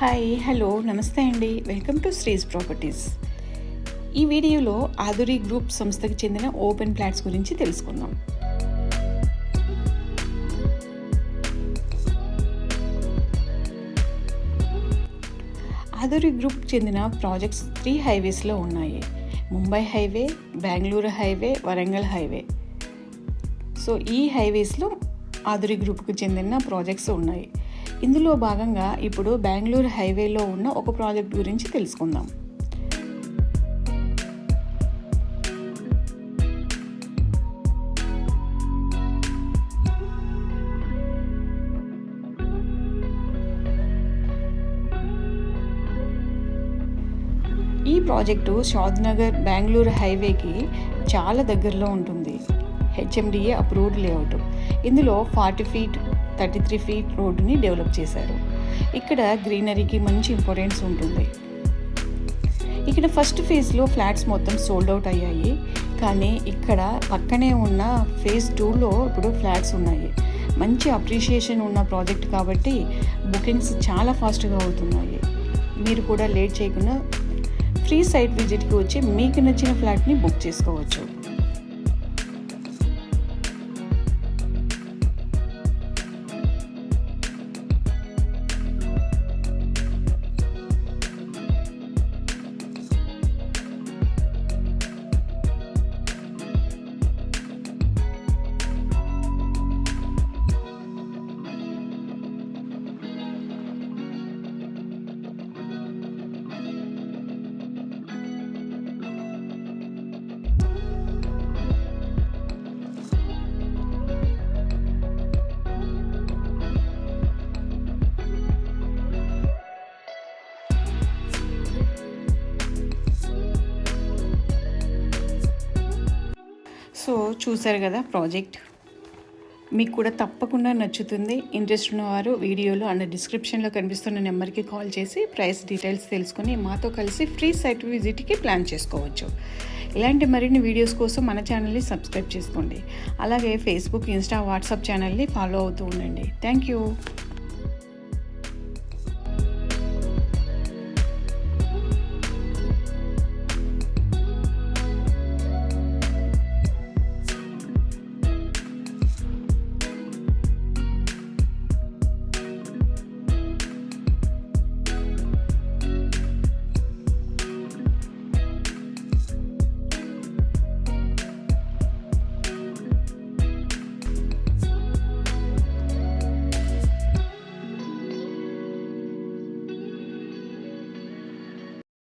Hi hello నమస్తే అండి. Welcome to శ్రీస్ properties. ఈ వీడియోలో ఆధురి గ్రూప్ సంస్థకి చెందిన ఓపెన్ ఫ్లాట్స్ గురించి తెలుసుకుందాం. ఆధురి గ్రూప్ చెందిన ప్రాజెక్ట్స్ 3 హైవేస్లో ఉన్నాయి. Mumbai highway, Bengaluru highway, Warangal highway. So ఈ హైవేస్లో ఆధురి గ్రూప్కి చెందిన ప్రాజెక్ట్స్ ఉన్నాయి. ఇందులో భాగంగా ఇప్పుడు బెంగళూరు హైవేలో ఉన్న ఒక ప్రాజెక్ట్ గురించి తెలుసుకుందాం. ఈ ప్రాజెక్టు షాద్నగర్ బెంగళూరు హైవేకి చాలా దగ్గరలో ఉంటుంది. HMDA approved layout. ఇందులో 40 ఫీట్ 33 ఫీట్ రోడ్డుని డెవలప్ చేశారు. ఇక్కడ గ్రీనరీకి మంచి ఇంపార్టెన్స్ ఉంటుంది. ఇక్కడ ఫస్ట్ ఫేజ్లో ఫ్లాట్స్ మొత్తం సోల్డ్ అవుట్ అయ్యాయి. కానీ ఇక్కడ పక్కనే ఉన్న ఫేజ్ 2లో ఇప్పుడు ఫ్లాట్స్ ఉన్నాయి. మంచి అప్రిషియేషన్ ఉన్న ప్రాజెక్ట్ కాబట్టి బుకింగ్స్ చాలా ఫాస్ట్గా అవుతున్నాయి. మీరు కూడా లేట్ చేయకుండా ఫ్రీ సైట్ విజిట్కి వచ్చి మీకు నచ్చిన ఫ్లాట్ని బుక్ చేసుకోవచ్చు. సో చూసారు కదా ప్రాజెక్ట్, మీకు కూడా తప్పకుండా నచ్చుతుంది. ఇంట్రెస్ట్ ఉన్నవారు వీడియోలో అండ్ డిస్క్రిప్షన్లో కనిపిస్తున్న నెంబర్కి కాల్ చేసి ప్రైస్ డీటెయిల్స్ తెలుసుకొని మాతో కలిసి ఫ్రీ సైట్ విజిట్కి ప్లాన్ చేసుకోవచ్చు. ఇలాంటి మరిన్ని వీడియోస్ కోసం మన ఛానల్ని సబ్స్క్రైబ్ చేసుకోండి. అలాగే ఫేస్బుక్, ఇన్స్టా, వాట్సాప్ ఛానల్ని ఫాలో అవుతూ ఉండండి. Thank you.